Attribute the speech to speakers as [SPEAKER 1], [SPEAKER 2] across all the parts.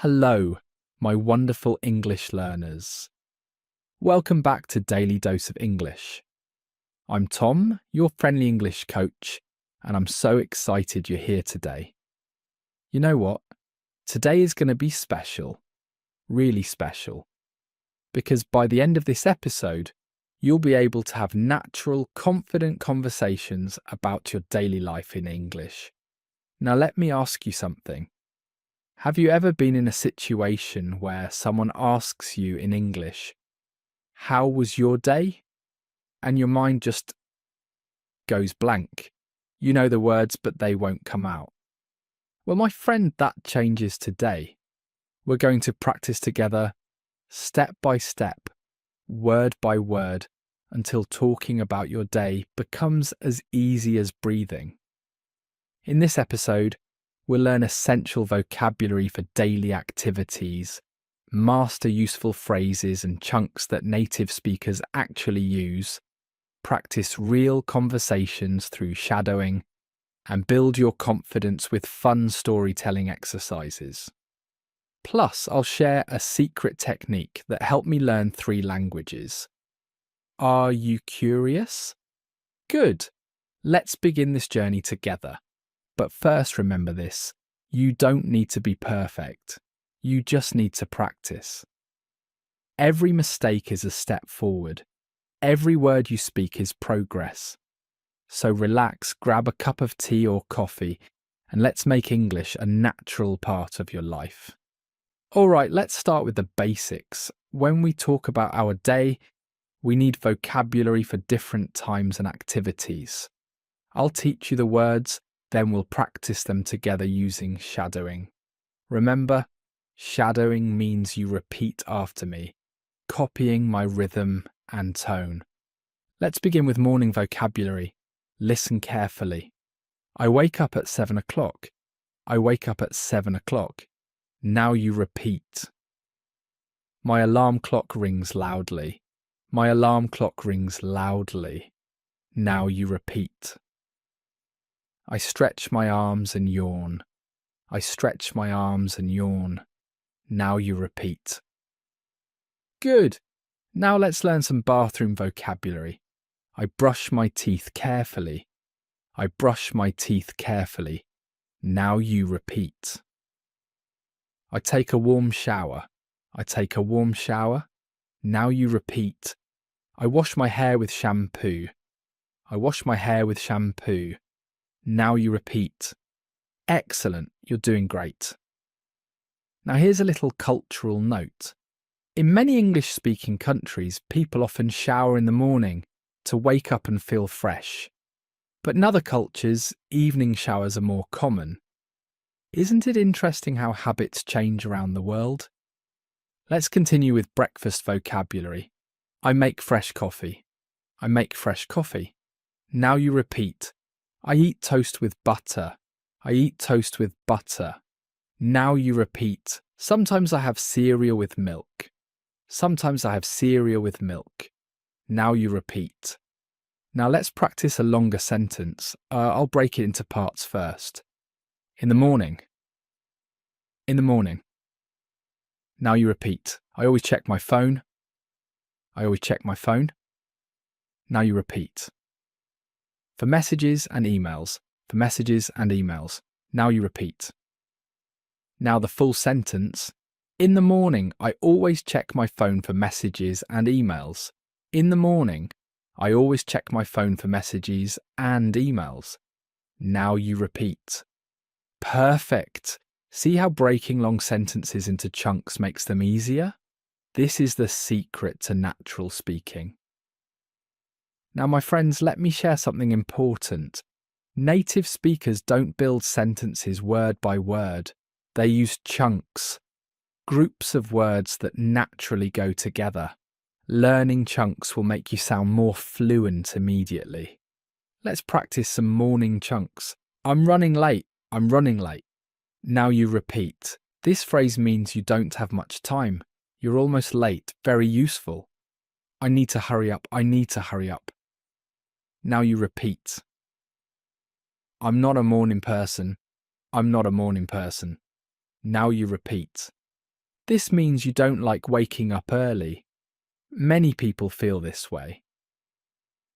[SPEAKER 1] Hello, my wonderful English learners. Welcome back to Daily Dose of English. I'm Tom, your friendly English coach, and I'm so excited you're here today. You know what? Today is going to be special, really special, because by the end of this episode, you'll be able to have natural, confident conversations about your daily life in English. Now, let me ask you something. Have you ever been in a situation where someone asks you in English, "How was your day?" and your mind just goes blank? You know the words, but they won't come out. Well, my friend, that changes today. We're going to practice together, step by step, word by word, until talking about your day becomes as easy as breathing. In this episode, we'll learn essential vocabulary for daily activities, master useful phrases and chunks that native speakers actually use, practice real conversations through shadowing, and build your confidence with fun storytelling exercises. Plus, I'll share a secret technique that helped me learn 3 languages. Are you curious? Good. Let's begin this journey together. But first, remember this, you don't need to be perfect. You just need to practice. Every mistake is a step forward. Every word you speak is progress. So relax, grab a cup of tea or coffee, and let's make English a natural part of your life. All right, let's start with the basics. When we talk about our day, we need vocabulary for different times and activities. I'll teach you the words, then we'll practice them together using shadowing. Remember, shadowing means you repeat after me, copying my rhythm and tone. Let's begin with morning vocabulary. Listen carefully. I wake up at 7 o'clock. I wake up at 7 o'clock. Now you repeat. My alarm clock rings loudly. My alarm clock rings loudly. Now you repeat. I stretch my arms and yawn. I stretch my arms and yawn. Now you repeat. Good. Now let's learn some bathroom vocabulary. I brush my teeth carefully. I brush my teeth carefully. Now you repeat. I take a warm shower. I take a warm shower. Now you repeat. I wash my hair with shampoo. I wash my hair with shampoo. Now you repeat. Excellent, you're doing great. Now here's a little cultural note. In many English-speaking countries, people often shower in the morning to wake up and feel fresh. But in other cultures, evening showers are more common. Isn't it interesting how habits change around the world? Let's continue with breakfast vocabulary. I make fresh coffee. I make fresh coffee. Now you repeat. I eat toast with butter. I eat toast with butter. Now you repeat. Sometimes I have cereal with milk. Sometimes I have cereal with milk. Now you repeat. Now let's practice a longer sentence. I'll break it into parts first. In the morning. In the morning. Now you repeat. I always check my phone. I always check my phone. Now you repeat. For messages and emails. For messages and emails. Now you repeat. Now the full sentence. In the morning, I always check my phone for messages and emails. In the morning, I always check my phone for messages and emails. Now you repeat. Perfect. See how breaking long sentences into chunks makes them easier? This is the secret to natural speaking. Now, my friends, let me share something important. Native speakers don't build sentences word by word. They use chunks, groups of words that naturally go together. Learning chunks will make you sound more fluent immediately. Let's practice some morning chunks. I'm running late. I'm running late. Now you repeat. This phrase means you don't have much time. You're almost late. Very useful. I need to hurry up. I need to hurry up. Now you repeat. I'm not a morning person. I'm not a morning person. Now you repeat. This means you don't like waking up early. Many people feel this way.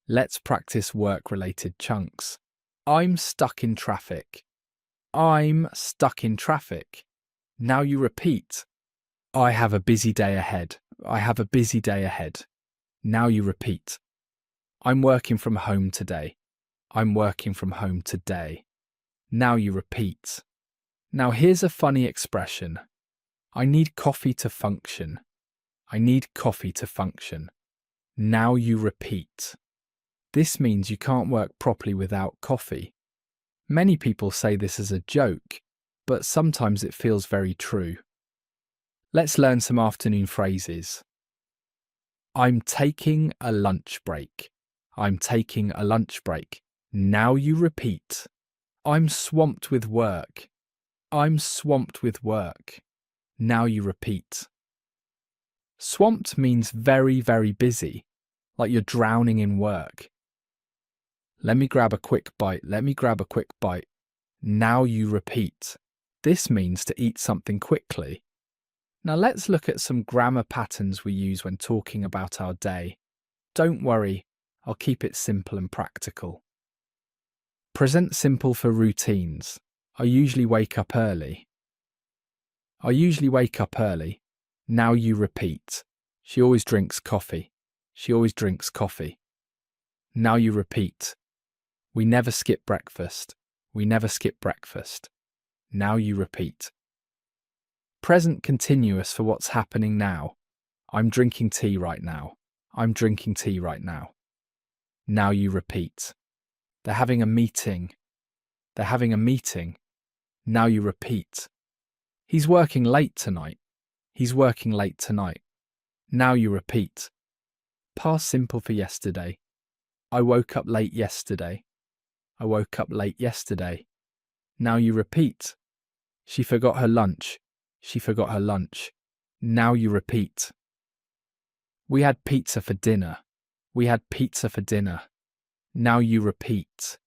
[SPEAKER 1] Let's practice work-related chunks. I'm stuck in traffic. I'm stuck in traffic. Now you repeat. I have a busy day ahead. I have a busy day ahead. Now you repeat. I'm working from home today. I'm working from home today. Now you repeat. Now here's a funny expression. I need coffee to function. I need coffee to function. Now you repeat. This means you can't work properly without coffee. Many people say this as a joke, but sometimes it feels very true. Let's learn some afternoon phrases. I'm taking a lunch break. I'm taking a lunch break. Now you repeat. I'm swamped with work. I'm swamped with work. Now you repeat. Swamped means very, very busy, like you're drowning in work. Let me grab a quick bite. Let me grab a quick bite. Now you repeat. This means to eat something quickly. Now let's look at some grammar patterns we use when talking about our day. Don't worry, I'll keep it simple and practical. Present simple for routines. I usually wake up early. I usually wake up early. Now you repeat. She always drinks coffee. She always drinks coffee. Now you repeat. We never skip breakfast. We never skip breakfast. Now you repeat. Present continuous for what's happening now. I'm drinking tea right now. I'm drinking tea right now. Now you repeat. They're having a meeting. They're having a meeting. Now you repeat. He's working late tonight. He's working late tonight. Now you repeat. Past simple for yesterday. I woke up late yesterday. I woke up late yesterday. Now you repeat. She forgot her lunch. She forgot her lunch. Now you repeat. We had pizza for dinner. We had pizza for dinner. Now you repeat.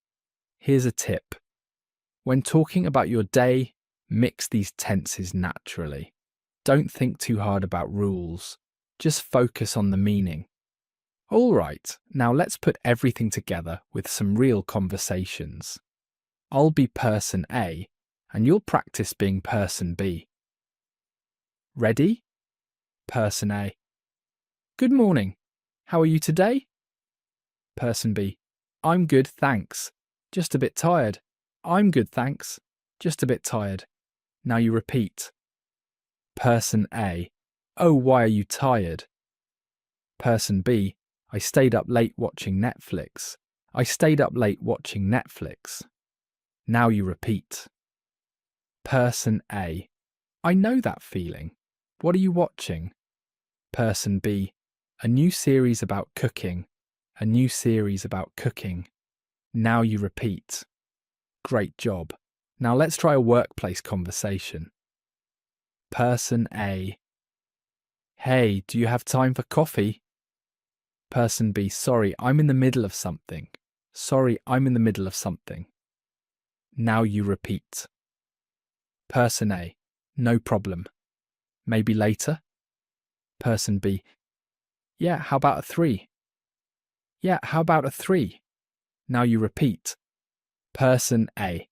[SPEAKER 1] Here's a tip. When talking about your day, mix these tenses naturally. Don't think too hard about rules. Just focus on the meaning. All right, now let's put everything together with some real conversations. I'll be person A, and you'll practice being person B. Ready? Person A. Good morning. How are you today? Person B. I'm good, thanks. Just a bit tired. I'm good, thanks. Just a bit tired. Now you repeat. Person A. Oh, why are you tired? Person B. I stayed up late watching Netflix. I stayed up late watching Netflix. Now you repeat. Person A. I know that feeling. What are you watching? Person B. A new series about cooking. A new series about cooking. Now you repeat. Great job. Now let's try a workplace conversation. Person A. Hey, do you have time for coffee? Person B. Sorry, I'm in the middle of something. Sorry, I'm in the middle of something. Now you repeat. Person A. No problem. Maybe later? Person B. Yeah, how about a 3? Yeah, how about a 3? Now you repeat. Person A.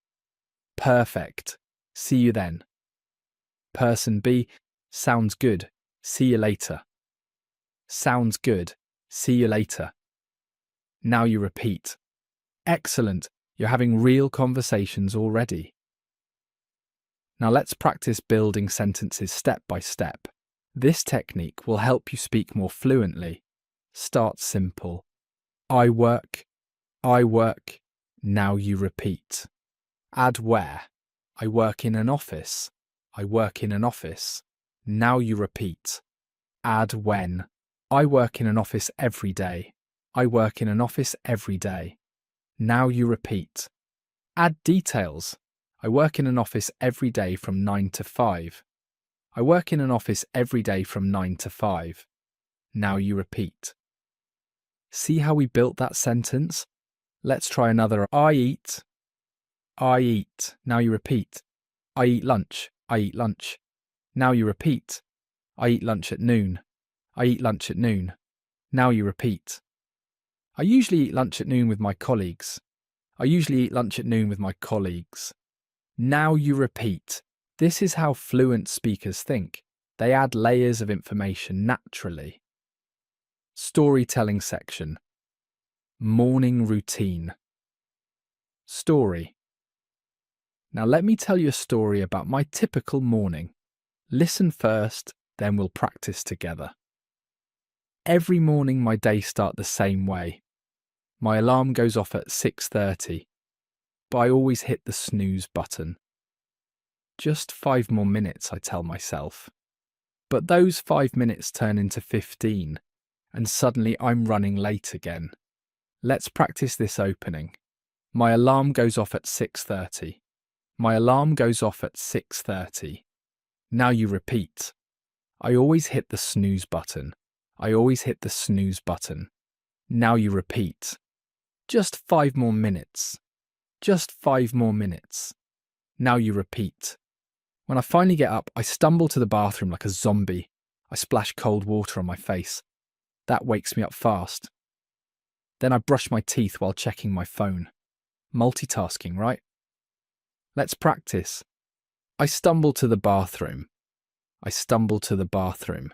[SPEAKER 1] Perfect. See you then. Person B. Sounds good. See you later. Sounds good. See you later. Now you repeat. Excellent. You're having real conversations already. Now let's practice building sentences step by step. This technique will help you speak more fluently. Start simple. I work. I work. Now you repeat. Add where. I work in an office. I work in an office. Now you repeat. Add when. I work in an office every day. I work in an office every day. Now you repeat. Add details. I work in an office every day from 9 to 5. I work in an office every day from 9 to 5. Now you repeat. See how we built that sentence? Let's try another. I eat. I eat. Now you repeat. I eat lunch. I eat lunch. Now you repeat. I eat lunch at noon. I eat lunch at noon. Now you repeat. I usually eat lunch at noon with my colleagues. I usually eat lunch at noon with my colleagues. Now you repeat. This is how fluent speakers think. They add layers of information naturally. Storytelling section. Morning routine. Story. Now let me tell you a story about my typical morning. Listen first, then we'll practice together. Every morning my days start the same way. My alarm goes off at 6:30, but I always hit the snooze button. Just 5 more minutes, I tell myself. But those 5 minutes turn into 15, and suddenly I'm running late again. Let's practice this opening. My alarm goes off at 6:30. My alarm goes off at 6:30. Now you repeat. I always hit the snooze button. I always hit the snooze button. Now you repeat. Just 5 more minutes. Just 5 more minutes. Now you repeat. When I finally get up, I stumble to the bathroom like a zombie. I splash cold water on my face. That wakes me up fast. Then I brush my teeth while checking my phone. Multitasking, right? Let's practice. I stumble to the bathroom. I stumble to the bathroom.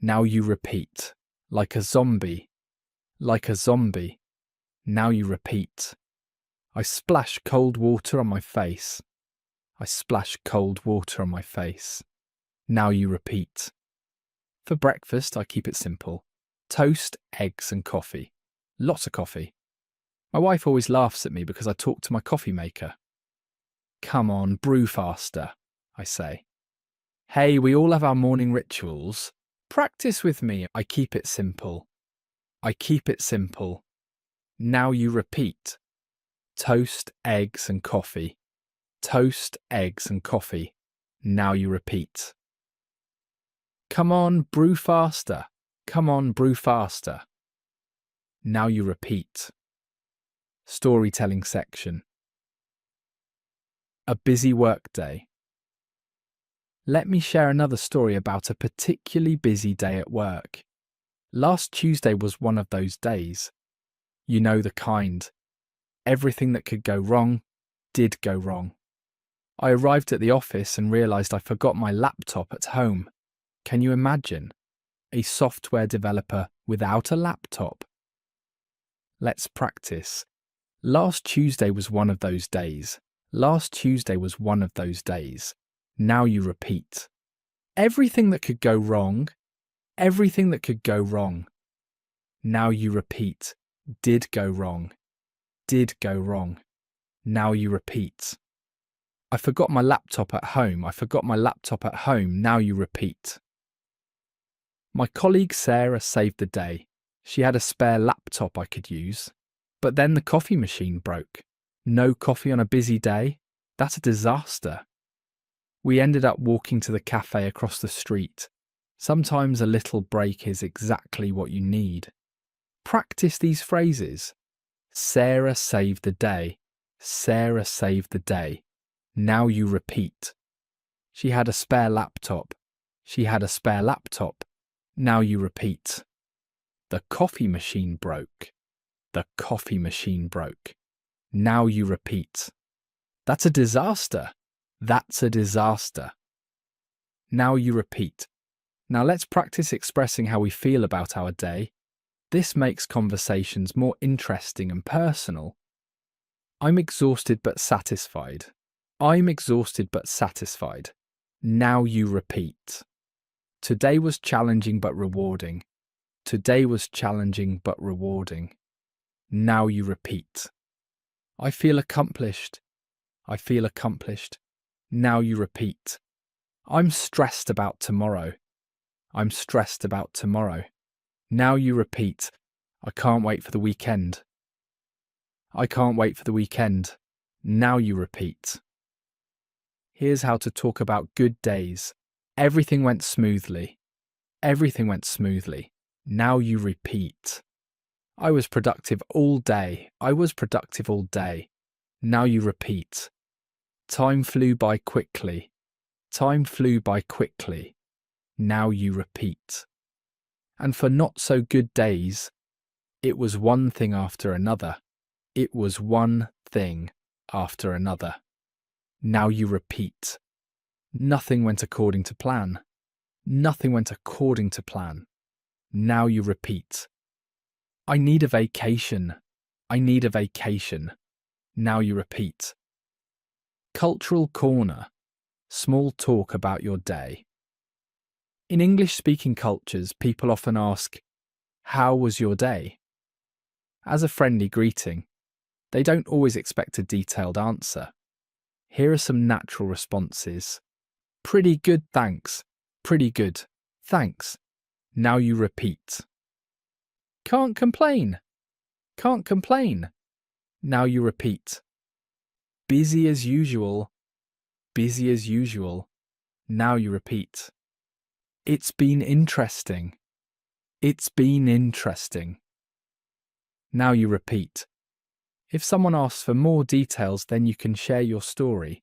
[SPEAKER 1] Now you repeat. Like a zombie. Like a zombie. Now you repeat. I splash cold water on my face. I splash cold water on my face. Now you repeat. For breakfast, I keep it simple. Toast, eggs and coffee. Lots of coffee. My wife always laughs at me because I talk to my coffee maker. Come on, brew faster, I say. Hey, we all have our morning rituals. Practice with me. I keep it simple. I keep it simple. Now you repeat. Toast, eggs and coffee. Toast, eggs and coffee. Now you repeat. Come on, brew faster. Come on, brew faster. Now you repeat. Storytelling section. A busy workday. Let me share another story about a particularly busy day at work. Last Tuesday was one of those days. You know the kind. Everything that could go wrong did go wrong. I arrived at the office and realised I forgot my laptop at home. Can you imagine? A software developer without a laptop? Let's practice. Last Tuesday was one of those days. Last Tuesday was one of those days. Now you repeat. Everything that could go wrong. Everything that could go wrong. Now you repeat. Did go wrong. Did go wrong. Now you repeat. I forgot my laptop at home. I forgot my laptop at home. Now you repeat. My colleague Sarah saved the day. She had a spare laptop I could use. But then the coffee machine broke. No coffee on a busy day? That's a disaster. We ended up walking to the cafe across the street. Sometimes a little break is exactly what you need. Practice these phrases. Sarah saved the day. Sarah saved the day. Now you repeat. She had a spare laptop. She had a spare laptop. Now you repeat. The coffee machine broke. The coffee machine broke. Now you repeat. That's a disaster. That's a disaster. Now you repeat. Now let's practice expressing how we feel about our day. This makes conversations more interesting and personal. I'm exhausted but satisfied. I'm exhausted but satisfied. Now you repeat. Today was challenging but rewarding. Today was challenging but rewarding. Now you repeat. I feel accomplished. I feel accomplished. Now you repeat. I'm stressed about tomorrow. I'm stressed about tomorrow. Now you repeat. I can't wait for the weekend. I can't wait for the weekend. Now you repeat. Here's how to talk about good days. Everything went smoothly. Everything went smoothly. Now you repeat. I was productive all day. I was productive all day. Now you repeat. Time flew by quickly. Time flew by quickly. Now you repeat. And for not so good days, it was one thing after another. It was one thing after another. Now you repeat. Nothing went according to plan. Nothing went according to plan. Now you repeat. I need a vacation. I need a vacation. Now you repeat. Cultural corner. Small talk about your day. In English-speaking cultures, people often ask, "How was your day?" As a friendly greeting, they don't always expect a detailed answer. Here are some natural responses. Pretty good, thanks. Pretty good, thanks. Now you repeat. Can't complain. Can't complain. Now you repeat. Busy as usual. Busy as usual. Now you repeat. It's been interesting. It's been interesting. Now you repeat. If someone asks for more details, then you can share your story.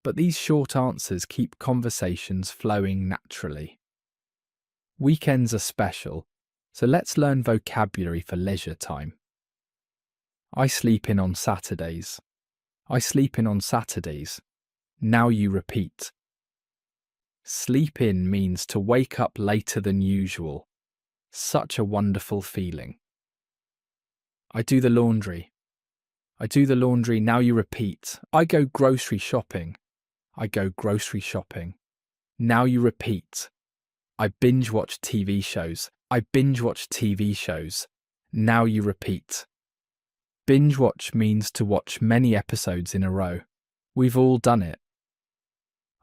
[SPEAKER 1] But these short answers keep conversations flowing naturally. Weekends are special, so let's learn vocabulary for leisure time. I sleep in on Saturdays. I sleep in on Saturdays. Now you repeat. Sleep in means to wake up later than usual. Such a wonderful feeling. I do the laundry. I do the laundry. Now you repeat. I go grocery shopping. I go grocery shopping. Now you repeat. I binge watch TV shows. I binge watch TV shows. Now you repeat. Binge watch means to watch many episodes in a row. We've all done it.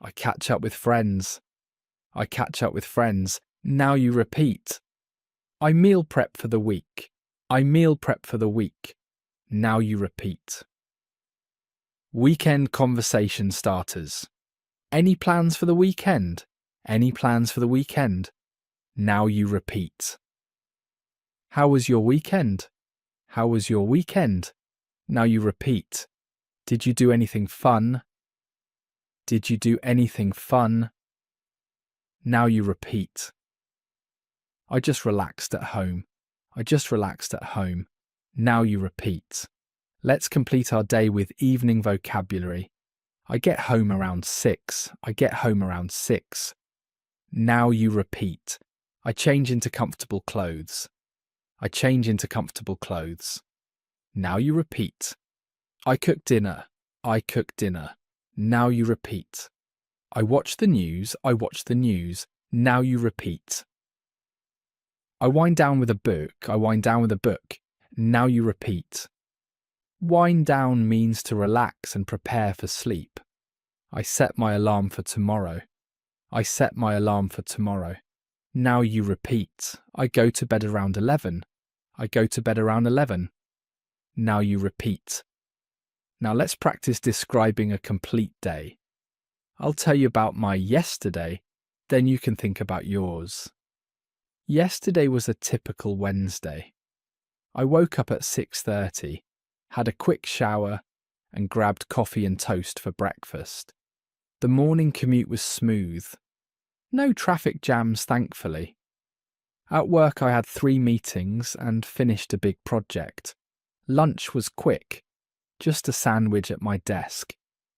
[SPEAKER 1] I catch up with friends. I catch up with friends. Now you repeat. I meal prep for the week. I meal prep for the week. Now you repeat. Weekend conversation starters. Any plans for the weekend? Any plans for the weekend? Now you repeat. How was your weekend? How was your weekend? Now you repeat. Did you do anything fun? Did you do anything fun? Now you repeat. I just relaxed at home. I just relaxed at home. Now you repeat. Let's complete our day with evening vocabulary. I get home around 6. I get home around 6. Now you repeat. I change into comfortable clothes. I change into comfortable clothes. Now you repeat. I cook dinner. I cook dinner. Now you repeat. I watch the news. I watch the news. Now you repeat. I wind down with a book. I wind down with a book. Now you repeat. Wind down means to relax and prepare for sleep. I set my alarm for tomorrow. I set my alarm for tomorrow. Now you repeat. I go to bed around 11. I go to bed around 11. Now you repeat. Now let's practice describing a complete day. I'll tell you about my yesterday, then you can think about yours. Yesterday was a typical Wednesday. I woke up at 6:30, had a quick shower, and grabbed coffee and toast for breakfast. The morning commute was smooth. No traffic jams, thankfully. At work I had 3 meetings and finished a big project. Lunch was quick, just a sandwich at my desk.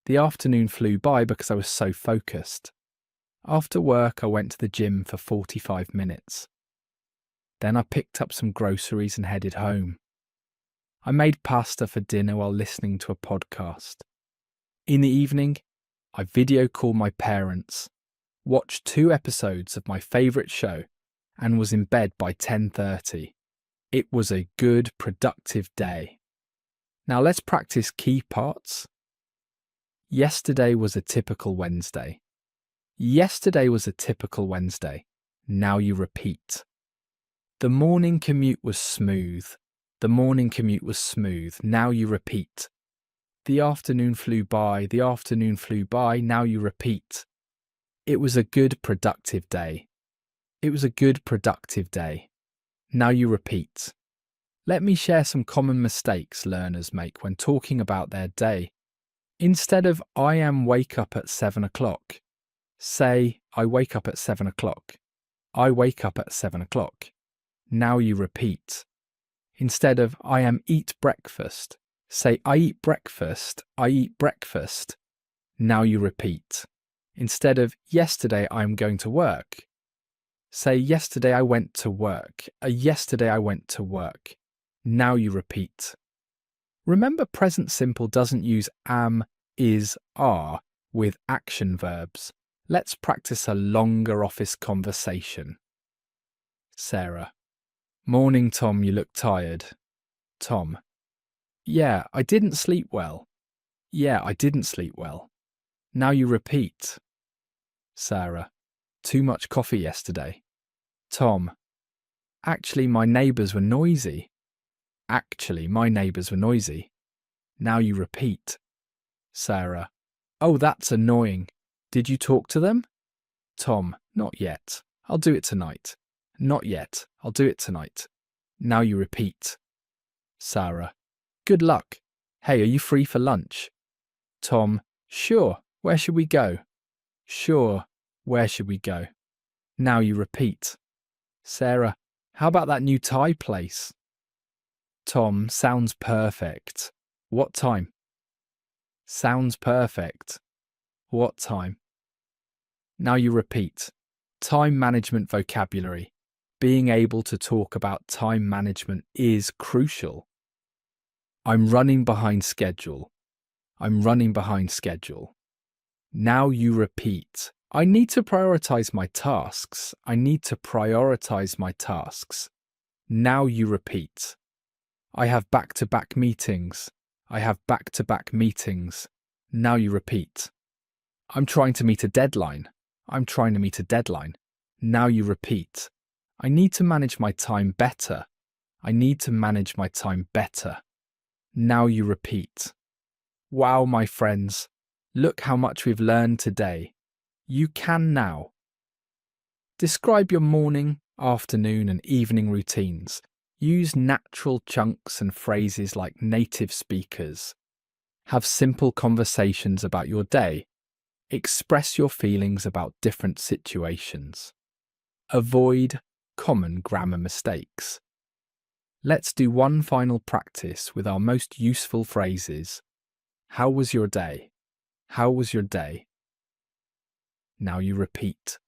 [SPEAKER 1] The afternoon flew by because I was so focused. After work I went to the gym for 45 minutes. Then I picked up some groceries and headed home. I made pasta for dinner while listening to a podcast. In the evening, I video called my parents, watched 2 episodes of my favourite show, and was in bed by 10:30. It was a good, productive day. Now let's practice key parts. Yesterday was a typical Wednesday. Yesterday was a typical Wednesday. Now you repeat. The morning commute was smooth. The morning commute was smooth. Now you repeat. The afternoon flew by. The afternoon flew by. Now you repeat. It was a good, productive day. It was a good, productive day. Now you repeat. Let me share some common mistakes learners make when talking about their day. Instead of I am wake up at 7 o'clock, Say, I wake up at 7 o'clock. I wake up at 7 o'clock. Now you repeat. Instead of I am eat breakfast, say I eat breakfast, I eat breakfast. Now you repeat. Instead of yesterday I am going to work, say yesterday I went to work, yesterday I went to work. Now you repeat. Remember, present simple doesn't use am, is, are with action verbs. Let's practice a longer office conversation. Sarah. Morning, Tom, you look tired. Tom. Yeah, I didn't sleep well. Yeah, I didn't sleep well. Now you repeat. Sarah. Too much coffee yesterday. Tom. Actually, my neighbours were noisy. Actually, my neighbours were noisy. Now you repeat. Sarah. Oh, that's annoying. Did you talk to them? Tom. Not yet. I'll do it tonight. Not yet. I'll do it tonight. Now you repeat. Sarah. Good luck. Hey, are you free for lunch? Tom. Sure. Where should we go? Sure. Where should we go? Now you repeat. Sarah. How about that new Thai place? Tom. Sounds perfect. What time? Sounds perfect. What time? Now you repeat. Time management vocabulary. Being able to talk about time management is crucial. I'm running behind schedule. I'm running behind schedule. Now you repeat. I need to prioritize my tasks. I need to prioritize my tasks. Now you repeat. I have back-to-back meetings. I have back-to-back meetings. Now you repeat. I'm trying to meet a deadline. I'm trying to meet a deadline. Now you repeat. I need to manage my time better. I need to manage my time better. Now you repeat. Wow, my friends. Look how much we've learned today. You can now. Describe your morning, afternoon, and evening routines. Use natural chunks and phrases like native speakers. Have simple conversations about your day. Express your feelings about different situations. Avoid common grammar mistakes. Let's do one final practice with our most useful phrases. How was your day? How was your day? Now you repeat.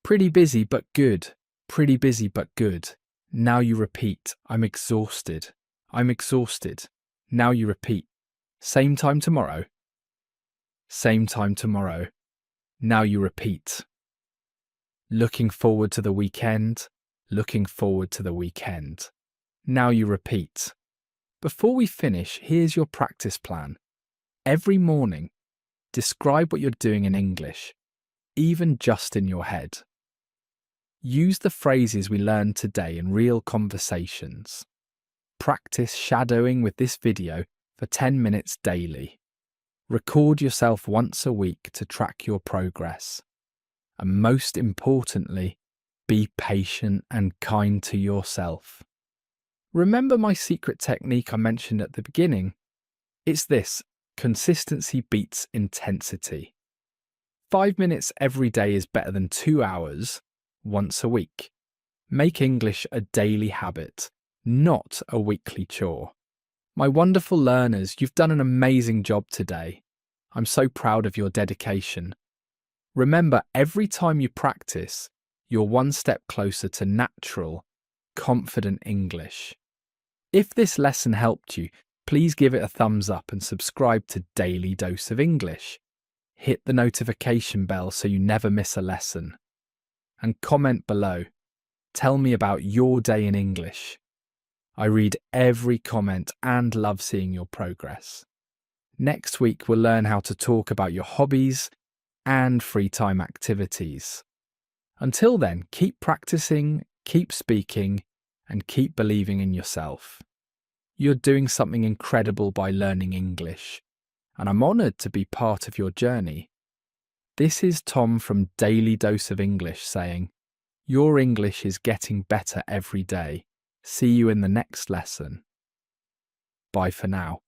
[SPEAKER 1] Pretty busy but good. Pretty busy but good. Now you repeat. I'm exhausted. I'm exhausted. Now you repeat. Same time tomorrow. Same time tomorrow. Now you repeat. Looking forward to the weekend. Looking forward to the weekend. Now you repeat. Before we finish, here's your practice plan. Every morning, describe what you're doing in English, even just in your head. Use the phrases we learned today in real conversations. Practice shadowing with this video for 10 minutes daily. Record yourself once a week to track your progress. And most importantly, be patient and kind to yourself. Remember my secret technique I mentioned at the beginning? It's this: consistency beats intensity. 5 minutes every day is better than 2 hours once a week. Make English a daily habit, not a weekly chore. My wonderful learners, you've done an amazing job today. I'm so proud of your dedication. Remember, every time you practice, you're one step closer to natural, confident English. If this lesson helped you, please give it a thumbs up and subscribe to Daily Dose of English. Hit the notification bell so you never miss a lesson. And comment below. Tell me about your day in English. I read every comment and love seeing your progress. Next week, we'll learn how to talk about your hobbies and free time activities. Until then, keep practicing, keep speaking, and keep believing in yourself. You're doing something incredible by learning English, and I'm honoured to be part of your journey. This is Tom from Daily Dose of English saying, your English is getting better every day. See you in the next lesson. Bye for now.